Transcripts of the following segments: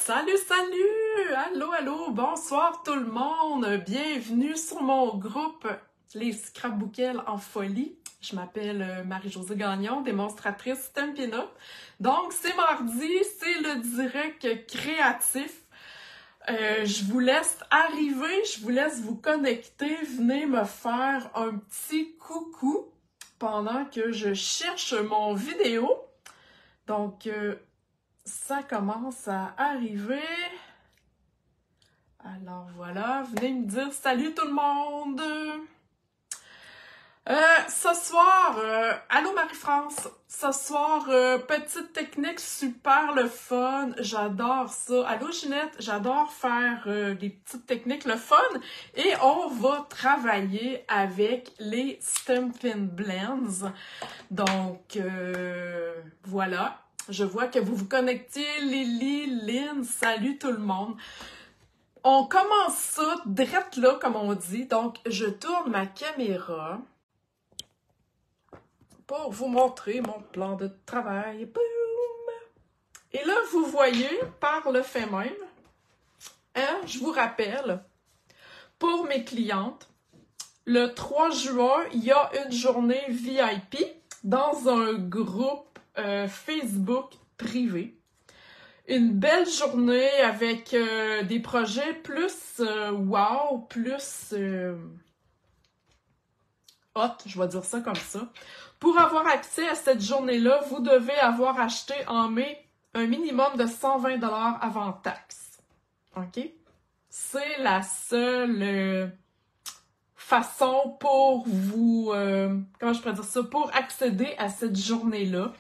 Salut, salut! Allô, allô! Bonsoir tout le monde! Bienvenue sur mon groupe Les Scrapbookels en folie. Je m'appelle Marie-Josée Gagnon, démonstratrice Stampin' Up. Donc, c'est mardi, c'est le direct créatif. Je vous laisse arriver, je vous laisse vous connecter. Venez me faire un petit coucou pendant que je cherche mon vidéo. Donc, ça commence à arriver. Alors voilà, venez me dire salut tout le monde! Ce soir, allô Marie-France, ce soir, petite technique super le fun, j'adore ça. Allô Ginette, j'adore faire des petites techniques le fun. Et on va travailler avec les Stampin' Blends. Donc, voilà. Je vois que vous vous connectez, Lily, Lynn, salut tout le monde. On commence ça direct là, comme on dit. Donc, je tourne ma caméra pour vous montrer mon plan de travail. Boum! Et là, vous voyez, par le fait même, je vous rappelle, pour mes clientes, le 3 juin, il y a une journée VIP dans un groupe Facebook privé. Une belle journée avec des projets plus wow, plus hot, je vais dire ça comme ça. Pour avoir accès à cette journée-là, vous devez avoir acheté en mai un minimum de 120 $ avant taxe. OK? C'est la seule façon pour vous, comment je pourrais dire ça, pour accéder à cette journée-là.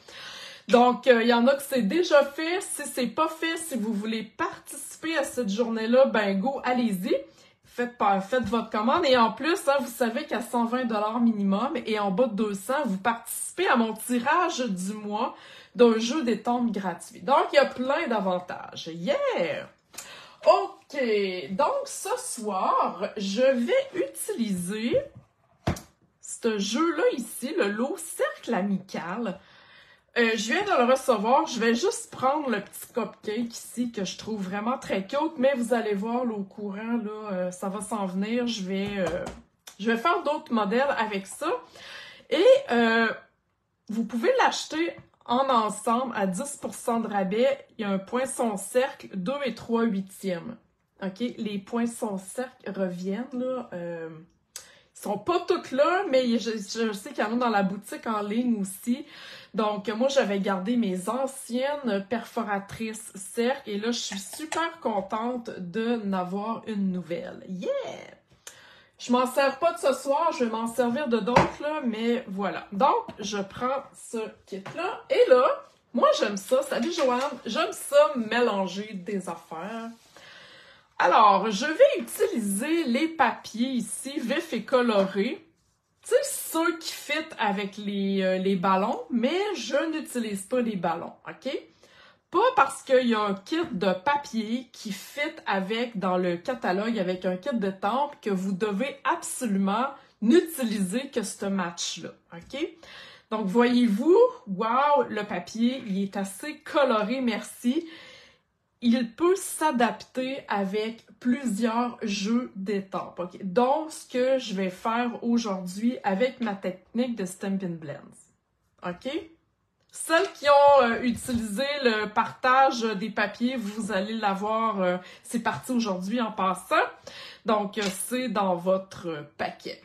Donc, il y en a que c'est déjà fait. Si c'est pas fait, si vous voulez participer à cette journée-là, ben go, allez-y. Faites votre commande. Et en plus, hein, vous savez qu'à 120 $ minimum et en bas de 200, vous participez à mon tirage du mois d'un jeu d'étampes gratuit. Donc, il y a plein d'avantages. Yeah! OK. Donc, ce soir, je vais utiliser ce jeu-là ici, le lot Cercle Amical. Je viens de le recevoir. Je vais juste prendre le petit cupcake ici que je trouve vraiment très cute, mais vous allez voir là, au courant, là, ça va s'en venir. Je vais faire d'autres modèles avec ça. Et vous pouvez l'acheter en ensemble à 10% de rabais. Il y a un poinçon cercle, 2 et 3 huitièmes. OK? Les poinçons cercle reviennent, là. Ils sont pas toutes là, mais je sais qu'il y en a dans la boutique en ligne aussi. Donc, moi, j'avais gardé mes anciennes perforatrices cercle et là, je suis super contente de n'avoir une nouvelle. Yeah! Je m'en sers pas de ce soir, je vais m'en servir de d'autres, là, mais voilà. Donc, je prends ce kit-là. Et là, moi, j'aime ça. Salut, Joanne. J'aime ça mélanger des affaires. Alors, je vais utiliser les papiers ici, vifs et colorés. Tu sais, ceux qui fit avec les ballons, mais je n'utilise pas les ballons, OK? Pas parce qu'il y a un kit de papier qui fit avec, dans le catalogue, avec un kit d'étampes que vous devez absolument n'utiliser que ce match-là, OK? Donc, voyez-vous, wow, le papier, il est assez coloré, merci. Il peut s'adapter avec plusieurs jeux d'étampes. Okay? Donc, ce que je vais faire aujourd'hui avec ma technique de Stampin' Blends. OK? Celles qui ont utilisé le partage des papiers, vous allez l'avoir, c'est parti aujourd'hui en passant. Donc, c'est dans votre paquet.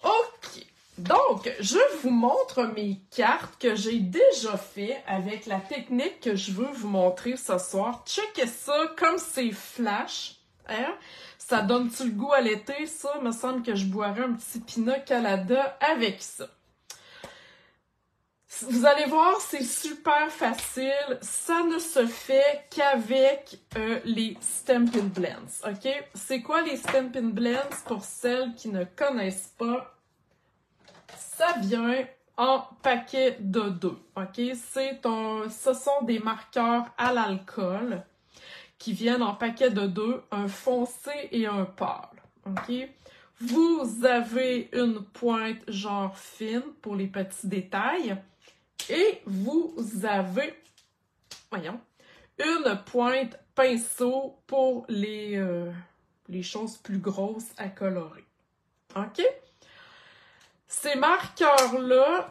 OK. Donc, je vous montre mes cartes que j'ai déjà fait avec la technique que je veux vous montrer ce soir. Checkez ça, comme c'est flash. Hein? Ça donne-tu le goût à l'été, ça? Il me semble que je boirais un petit Pina Colada avec ça. Vous allez voir, c'est super facile. Ça ne se fait qu'avec les Stampin' Blends. OK? C'est quoi les Stampin' Blends pour celles qui ne connaissent pas? Ça vient en paquet de 2, OK? Ce sont des marqueurs à l'alcool qui viennent en paquet de 2, un foncé et un pâle, OK? Vous avez une pointe genre fine pour les petits détails et vous avez, voyons, une pointe pinceau pour les choses plus grosses à colorer. OK? Ces marqueurs-là,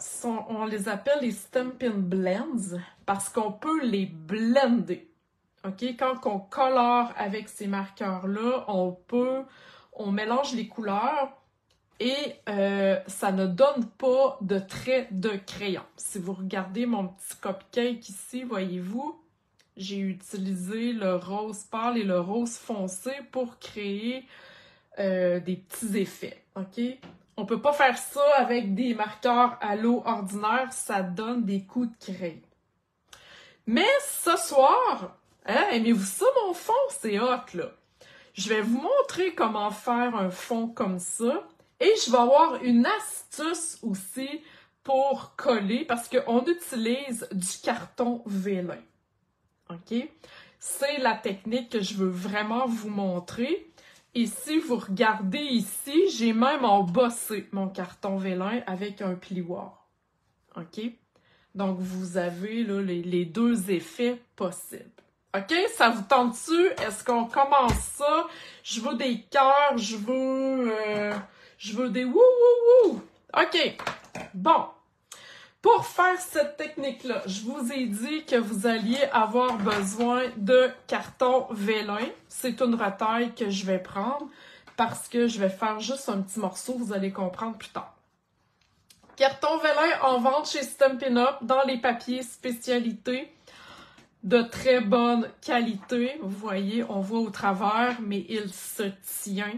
on les appelle les Stampin' Blends parce qu'on peut les blender. OK? Quand on colore avec ces marqueurs-là, on mélange les couleurs et ça ne donne pas de traits de crayon. Si vous regardez mon petit cupcake ici, voyez-vous, j'ai utilisé le rose pâle et le rose foncé pour créer des petits effets. OK? On peut pas faire ça avec des marqueurs à l'eau ordinaire, ça donne des coups de crayon. Mais ce soir, hein, aimez-vous ça mon fond? C'est hot là! Je vais vous montrer comment faire un fond comme ça et je vais avoir une astuce aussi pour coller parce qu'on utilise du carton vélin. OK? C'est la technique que je veux vraiment vous montrer. Et si vous regardez ici, j'ai même embossé mon carton vélin avec un plioir. OK? Donc, vous avez là, les deux effets possibles. OK? Ça vous tente-tu? Est-ce qu'on commence ça? Je veux des cœurs, je veux des wouh! OK. Bon. Pour faire cette technique-là, je vous ai dit que vous alliez avoir besoin de carton vélin. C'est une retaille que je vais prendre parce que je vais faire juste un petit morceau, vous allez comprendre plus tard. Carton vélin en vente chez Stampin' Up dans les papiers spécialités de très bonne qualité. Vous voyez, on voit au travers, mais il se tient.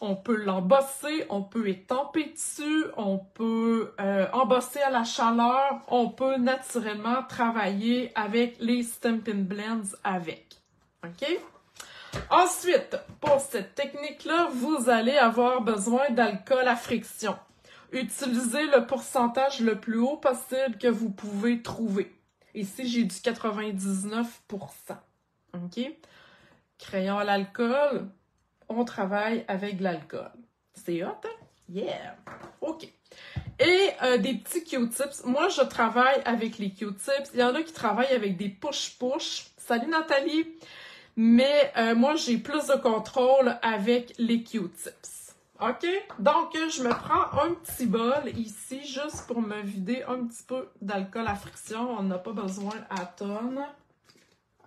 On peut l'embosser, on peut étamper dessus, on peut embosser à la chaleur, on peut naturellement travailler avec les Stampin' Blends avec. OK? Ensuite, pour cette technique-là, vous allez avoir besoin d'alcool à friction. Utilisez le pourcentage le plus haut possible que vous pouvez trouver. Ici, j'ai du 99%. OK? Crayon à l'alcool, on travaille avec de l'alcool. C'est hot, hein? Yeah! OK. Et des petits Q-tips. Moi, je travaille avec les Q-tips. Il y en a qui travaillent avec des push-push. Salut Nathalie! Mais moi, j'ai plus de contrôle avec les Q-tips. OK? Donc, je me prends un petit bol ici, juste pour me vider un petit peu d'alcool à friction. On n'a pas besoin à tonnes.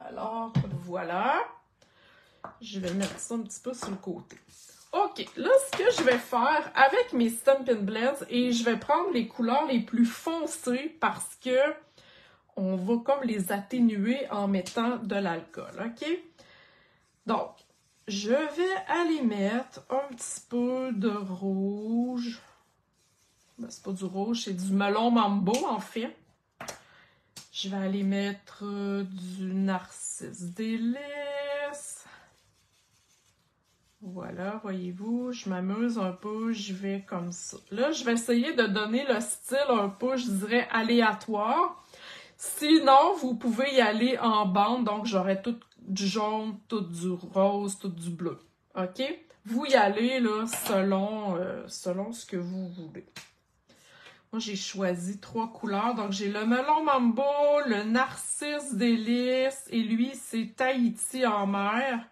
Alors, voilà. Je vais mettre ça un petit peu sur le côté. OK, là, ce que je vais faire avec mes Stampin' Blends, et je vais prendre les couleurs les plus foncées parce que on va comme les atténuer en mettant de l'alcool, OK? Donc, je vais aller mettre un petit peu de rouge. Ben, c'est pas du rouge, c'est du melon mambo, en fait. Je vais aller mettre du narcisse délice. Voilà, voyez-vous, je m'amuse un peu, je vais comme ça. Là, je vais essayer de donner le style un peu, je dirais, aléatoire. Sinon, vous pouvez y aller en bande, donc j'aurai tout du jaune, tout du rose, tout du bleu. OK? Vous y allez là, selon ce que vous voulez. Moi, j'ai choisi 3 couleurs. Donc, j'ai le melon mambo, le narcisse délice, et lui, c'est Tahiti en mer.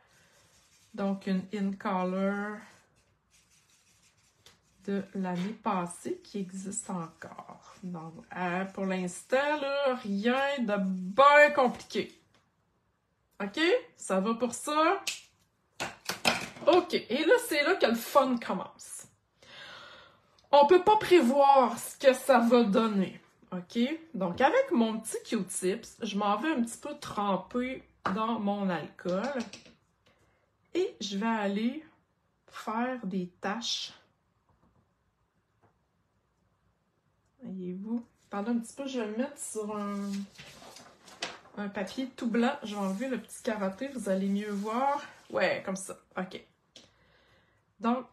Donc, une in color de l'année passée qui existe encore. Donc, pour l'instant, là, rien de bien compliqué. OK? Ça va pour ça? OK. Et là, c'est là que le fun commence. On peut pas prévoir ce que ça va donner. OK? Donc, avec mon petit Q-tips, je m'en vais un petit peu tremper dans mon alcool. Et je vais aller faire des taches. Voyez-vous? Pendant un petit peu, je vais le mettre sur un papier tout blanc. Je vais enlever le petit carotté, vous allez mieux voir. Ouais, comme ça. OK. Donc,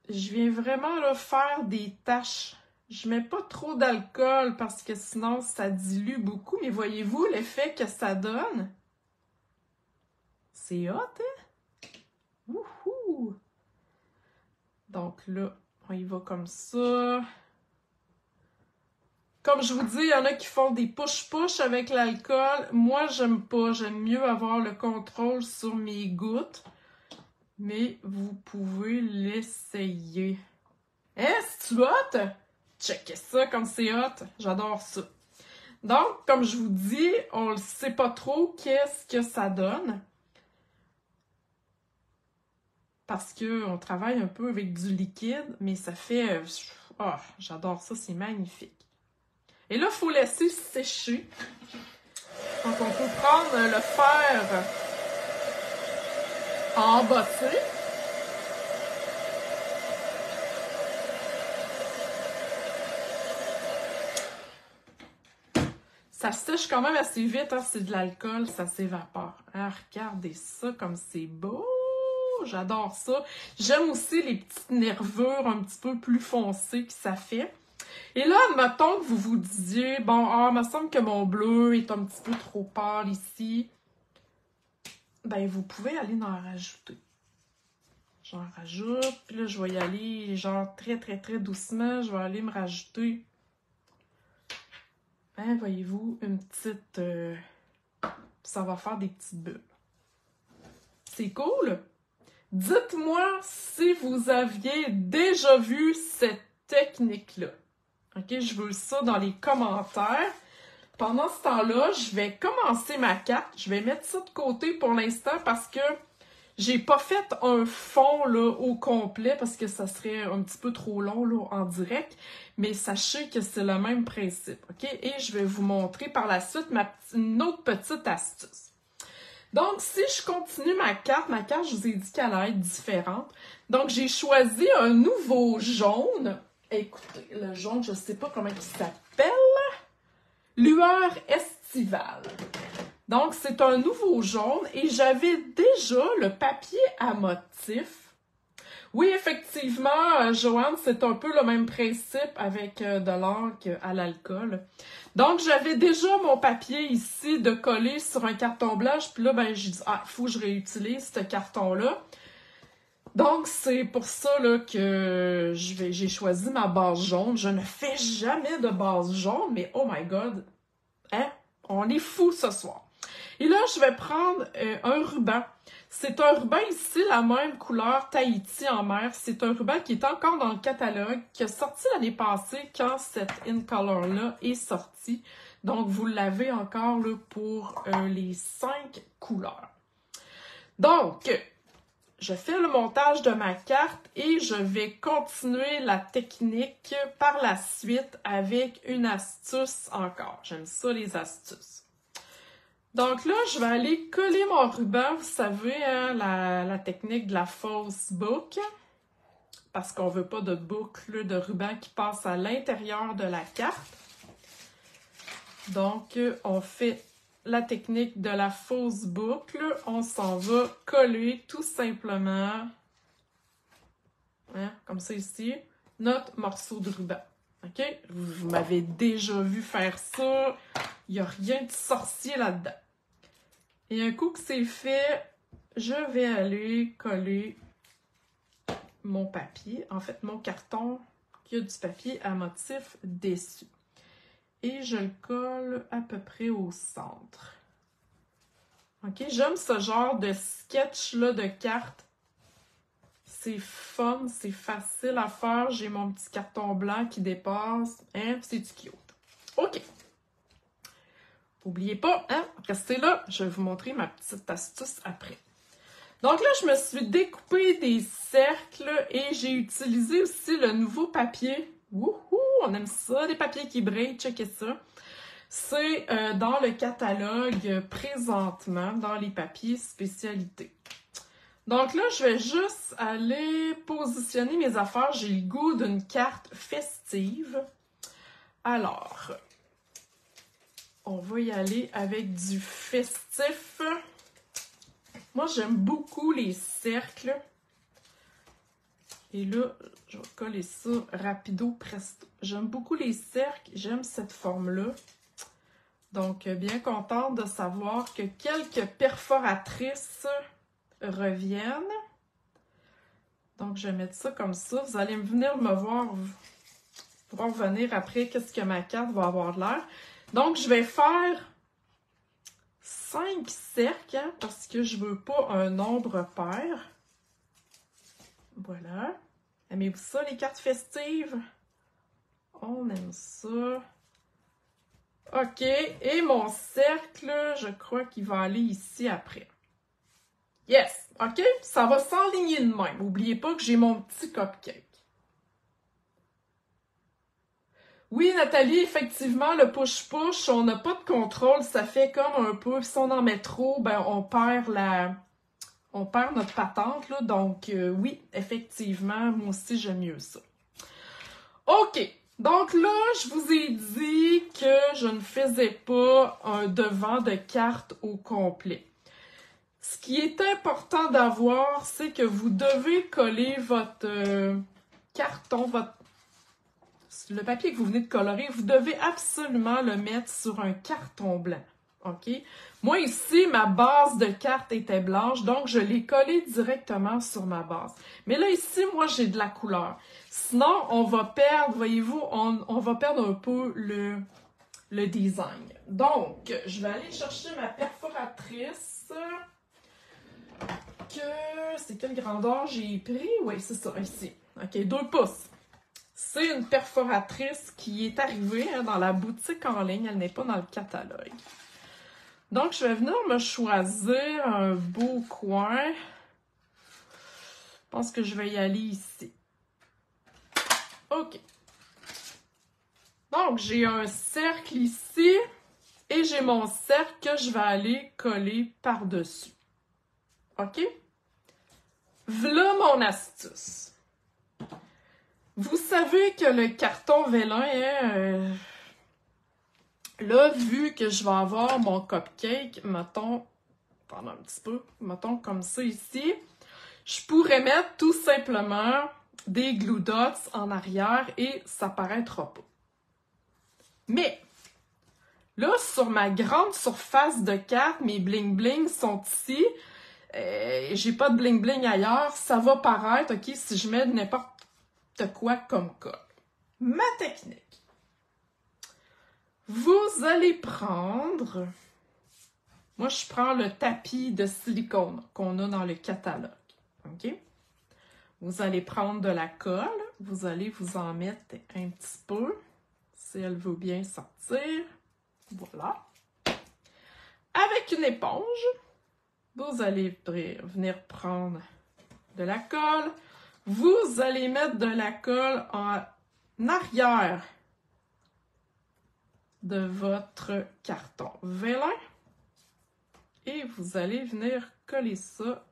je viens vraiment là, faire des taches. Je mets pas trop d'alcool parce que sinon, ça dilue beaucoup. Mais voyez-vous l'effet que ça donne? C'est hot, hein? Wouhou! Donc là, on y va comme ça. Comme je vous dis, il y en a qui font des push-push avec l'alcool. Moi, j'aime pas. J'aime mieux avoir le contrôle sur mes gouttes. Mais vous pouvez l'essayer. Hein, c'est-tu hot? Checkez ça comme c'est hot. J'adore ça. Donc, comme je vous dis, on ne sait pas trop qu'est-ce que ça donne. Parce qu'on travaille un peu avec du liquide, mais ça fait... Oh, j'adore ça, c'est magnifique. Et là, il faut laisser sécher. Donc, on peut prendre le fer en botté. Ça sèche quand même assez vite, hein, c'est de l'alcool, ça s'évapore. Ah, regardez ça comme c'est beau! J'adore ça. J'aime aussi les petites nervures un petit peu plus foncées que ça fait. Et là, admettons que vous vous disiez, bon, il me semble que mon bleu est un petit peu trop pâle ici. Ben, vous pouvez aller en rajouter. J'en rajoute, puis là, je vais y aller, genre, très, très, très doucement. Je vais aller me rajouter... Hein, voyez-vous, une petite... ça va faire des petites bulles. C'est cool! Dites-moi si vous aviez déjà vu cette technique-là. OK, je veux ça dans les commentaires. Pendant ce temps-là, je vais commencer ma carte. Je vais mettre ça de côté pour l'instant parce que j'ai pas fait un fond là, au complet parce que ça serait un petit peu trop long là, en direct. Mais sachez que c'est le même principe. OK? Et je vais vous montrer par la suite une autre petite astuce. Donc, si je continue ma carte, je vous ai dit qu'elle allait être différente. Donc, j'ai choisi un nouveau jaune. Écoutez, le jaune, je ne sais pas comment il s'appelle. Lueur estivale. Donc, c'est un nouveau jaune et j'avais déjà le papier à motif. Oui, effectivement, Joanne, c'est un peu le même principe avec de l'encre à l'alcool. Donc, j'avais déjà mon papier ici de coller sur un carton blanche. Puis là, ben, j'ai dit, il faut que je réutilise ce carton-là. Donc, c'est pour ça là, que j'ai choisi ma base jaune. Je ne fais jamais de base jaune, mais oh my God, hein? On est fou ce soir. Et là, je vais prendre un ruban. C'est un ruban ici, la même couleur Tahiti en mer. C'est un ruban qui est encore dans le catalogue, qui est sorti l'année passée quand cette In Color-là est sortie. Donc, vous l'avez encore là, pour les 5 couleurs. Donc, je fais le montage de ma carte et je vais continuer la technique par la suite avec une astuce encore. J'aime ça, les astuces. Donc là, je vais aller coller mon ruban, vous savez, hein, la technique de la fausse boucle, parce qu'on ne veut pas de boucle de ruban qui passe à l'intérieur de la carte. Donc, on fait la technique de la fausse boucle. On s'en va coller tout simplement, hein, comme ça ici, notre morceau de ruban. OK? Vous m'avez déjà vu faire ça. Il n'y a rien de sorcier là-dedans. Et un coup que c'est fait, je vais aller coller mon papier, en fait mon carton qui a du papier à motif dessus. Et je le colle à peu près au centre. OK, j'aime ce genre de sketch-là de carte. C'est fun, c'est facile à faire. J'ai mon petit carton blanc qui dépasse. Hein, c'est du cute. OK. N'oubliez pas, hein, restez là, je vais vous montrer ma petite astuce après. Donc là, je me suis découpé des cercles et j'ai utilisé aussi le nouveau papier. Wouhou, on aime ça, des papiers qui brillent, checkez ça. C'est dans le catalogue présentement, dans les papiers spécialités. Donc là, je vais juste aller positionner mes affaires. J'ai le goût d'une carte festive. Alors... on va y aller avec du festif. Moi, j'aime beaucoup les cercles. Et là, je vais coller ça rapido presto. J'aime beaucoup les cercles. J'aime cette forme-là. Donc, bien contente de savoir que quelques perforatrices reviennent. Donc, je vais mettre ça comme ça. Vous allez venir me voir pourra revenir après qu'est-ce que ma carte va avoir de l'air. Donc, je vais faire 5 cercles, hein, parce que je veux pas un nombre pair. Voilà. Aimez-vous ça, les cartes festives? On aime ça. OK. Et mon cercle, je crois qu'il va aller ici après. Yes! OK? Ça va s'enligner de même. N'oubliez pas que j'ai mon petit cupcake. Oui, Nathalie, effectivement, le push-push, on n'a pas de contrôle. Ça fait comme un peu, si on en met trop, ben on perd notre patente, là. Donc, oui, effectivement, moi aussi, j'aime mieux ça. OK. Donc là, je vous ai dit que je ne faisais pas un devant de carte au complet. Ce qui est important d'avoir, c'est que vous devez coller votre carton, le papier que vous venez de colorer, vous devez absolument le mettre sur un carton blanc. OK? Moi, ici, ma base de carte était blanche, donc je l'ai collé directement sur ma base. Mais là, ici, moi, j'ai de la couleur. Sinon, on va perdre, voyez-vous, on va perdre un peu le design. Donc, je vais aller chercher ma perforatrice. C'est quelle grandeur j'ai pris? Oui, c'est ça, ici. OK, 2 pouces. C'est une perforatrice qui est arrivée dans la boutique en ligne. Elle n'est pas dans le catalogue. Donc, je vais venir me choisir un beau coin. Je pense que je vais y aller ici. OK. Donc, j'ai un cercle ici et j'ai mon cercle que je vais aller coller par-dessus. OK? Voilà mon astuce. Vous savez que le carton vélin est... là, vu que je vais avoir mon cupcake, mettons, pendant un petit peu, mettons comme ça ici, je pourrais mettre tout simplement des glue dots en arrière et ça paraîtra pas. Mais, là, sur ma grande surface de carte, mes bling-bling sont ici. J'ai pas de bling-bling ailleurs. Ça va paraître, OK, si je mets n'importe quoi comme colle. Ma technique. Vous allez prendre... Moi, je prends le tapis de silicone qu'on a dans le catalogue. OK? Vous allez prendre de la colle. Vous allez vous en mettre un petit peu. Si elle veut bien sortir. Voilà. Avec une éponge, vous allez venir prendre de la colle. Vous allez mettre de la colle en arrière de votre carton vélin. Et vous allez venir coller ça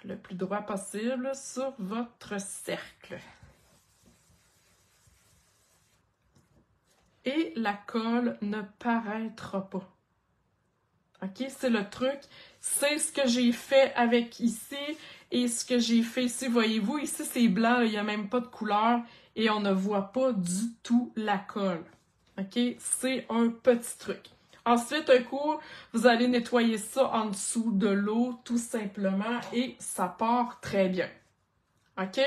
le plus droit possible sur votre cercle. Et la colle ne paraîtra pas. OK? C'est le truc. C'est ce que j'ai fait avec ici et ce que j'ai fait ici. Voyez-vous, ici, c'est blanc. Il n'y a même pas de couleur et on ne voit pas du tout la colle. OK? C'est un petit truc. Ensuite, un coup, vous allez nettoyer ça en dessous de l'eau, tout simplement, et ça part très bien. OK?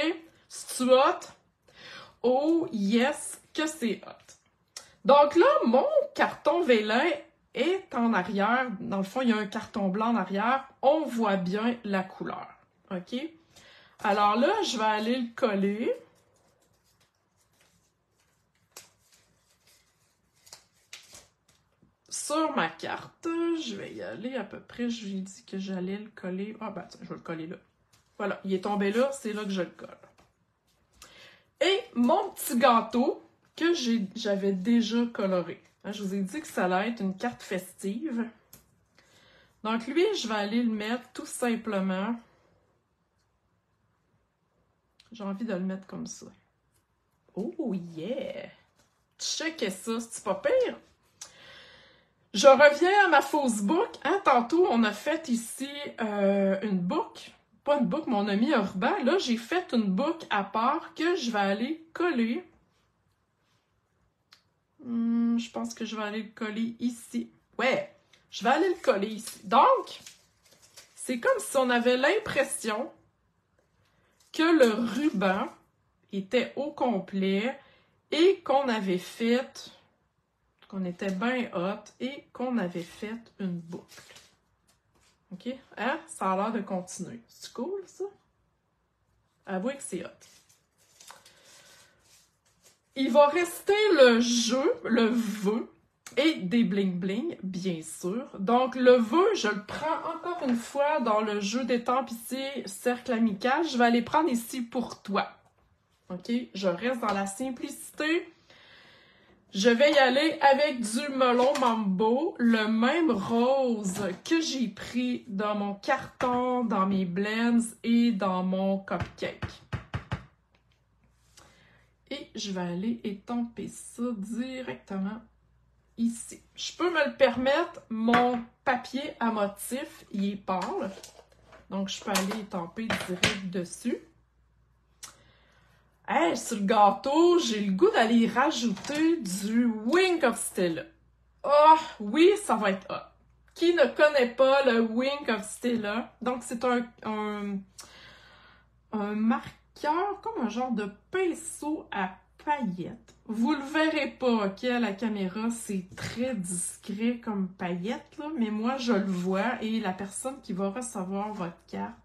C'est-tu hot? Oh, yes, que c'est hot. Donc là, mon carton vélin est en arrière. Dans le fond, il y a un carton blanc en arrière. On voit bien la couleur. OK? Alors là, je vais aller le coller. Sur ma carte, je vais y aller à peu près. Je lui ai dit que j'allais le coller. Ah, ben, tiens, je vais le coller là. Voilà, il est tombé là, c'est là que je le colle. Et mon petit gâteau que j'avais déjà coloré. Je vous ai dit que ça allait être une carte festive. Donc lui, je vais aller le mettre tout simplement. J'ai envie de le mettre comme ça. Oh yeah! Checkez ça, c'est pas pire? Je reviens à ma fausse boucle. Hein, tantôt, on a fait ici une boucle. Pas une boucle, mais on a mis un ruban. Là, j'ai fait une boucle à part que je vais aller coller. Je pense que je vais aller le coller ici. Ouais, je vais aller le coller ici. Donc, c'est comme si on avait l'impression que le ruban était au complet et qu'on avait fait, qu'on était bien hot et qu'on avait fait une boucle. OK? Hein? Ça a l'air de continuer. C'est cool, ça? Avouez que c'est hot. Il va rester le jeu, le vœu et des bling-bling, bien sûr. Donc, le vœu, je le prends encore une fois dans le jeu d'Étampissé Cercle Amical. Je vais aller prendre ici pour toi. OK? Je reste dans la simplicité. Je vais y aller avec du melon mambo, le même rose que j'ai pris dans mon carton, dans mes blends et dans mon cupcake. Et je vais aller étamper ça directement ici. Je peux me le permettre, mon papier à motif, il est pâle. Donc, je peux aller étamper direct dessus. Hey, sur le gâteau, j'ai le goût d'aller rajouter du Wink of Stella. Oh, oui, ça va être hot. Qui ne connaît pas le Wink of Stella? Donc, c'est un marqueur, comme un genre de pinceau à paillettes. Vous le verrez pas, OK, à la caméra, c'est très discret comme paillettes, là, mais moi, je le vois et la personne qui va recevoir votre carte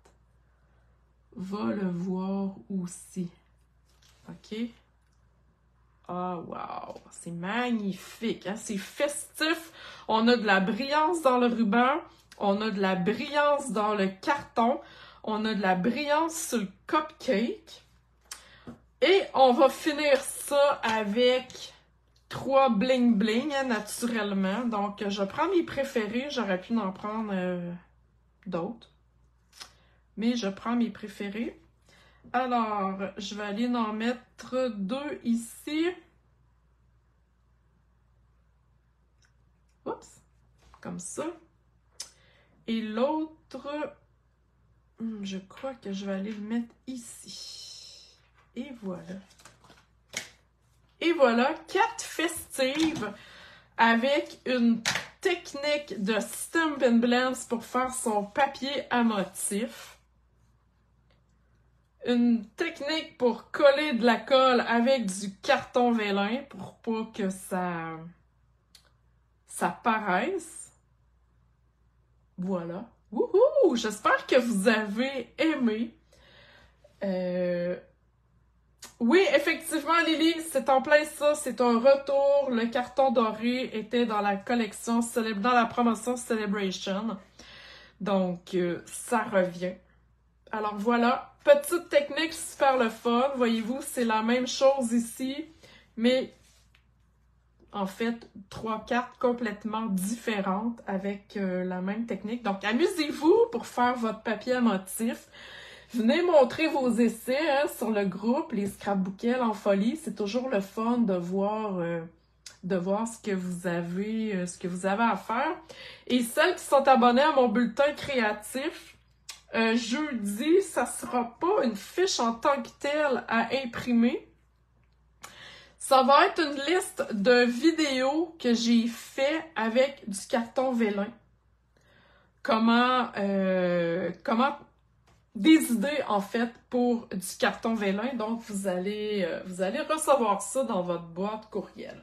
va le voir aussi. OK? Oh, wow! C'est magnifique! Hein? C'est festif. On a de la brillance dans le ruban. On a de la brillance dans le carton. On a de la brillance sur le cupcake. Et on va finir ça avec 3 bling-bling, hein, naturellement. Donc, je prends mes préférés. J'aurais pu en prendre d'autres. Mais je prends mes préférés. Alors, je vais aller en mettre 2 ici. Oups, comme ça. Et l'autre, je crois que je vais aller le mettre ici. Et voilà. Et voilà, carte festive avec une technique de Stamp and Blends pour faire son papier à motif. Une technique pour coller de la colle avec du carton vélin pour pas que ça paraisse. Voilà. Wouhou! J'espère que vous avez aimé. Oui, effectivement, Lily, c'est en plein ça. C'est un retour. Le carton doré était dans la collection, dans la promotion Celebration. Donc, ça revient. Alors voilà. Petite technique super le fun. Voyez-vous, c'est la même chose ici, mais en fait, 3 cartes complètement différentes avec la même technique. Donc, amusez-vous pour faire votre papier à motif. Venez montrer vos essais hein, sur le groupe, les Scrapbookels en folie. C'est toujours le fun de voir ce que vous avez à faire. Et celles qui sont abonnées à mon bulletin créatif, jeudi, ça sera pas une fiche en tant que telle à imprimer. Ça va être une liste de vidéos que j'ai fait avec du carton vélin. Comment des idées en fait pour du carton vélin. Donc vous allez recevoir ça dans votre boîte courriel.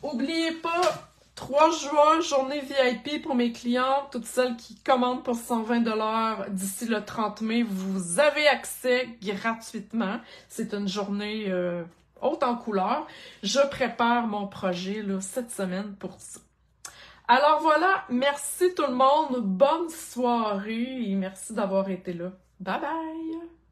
N'oubliez pas 3 juin, journée VIP pour mes clientes, toutes celles qui commandent pour 120 $ d'ici le 30 mai, vous avez accès gratuitement. C'est une journée haute en couleurs. Je prépare mon projet là, cette semaine pour ça. Alors voilà, merci tout le monde, bonne soirée et merci d'avoir été là. Bye bye!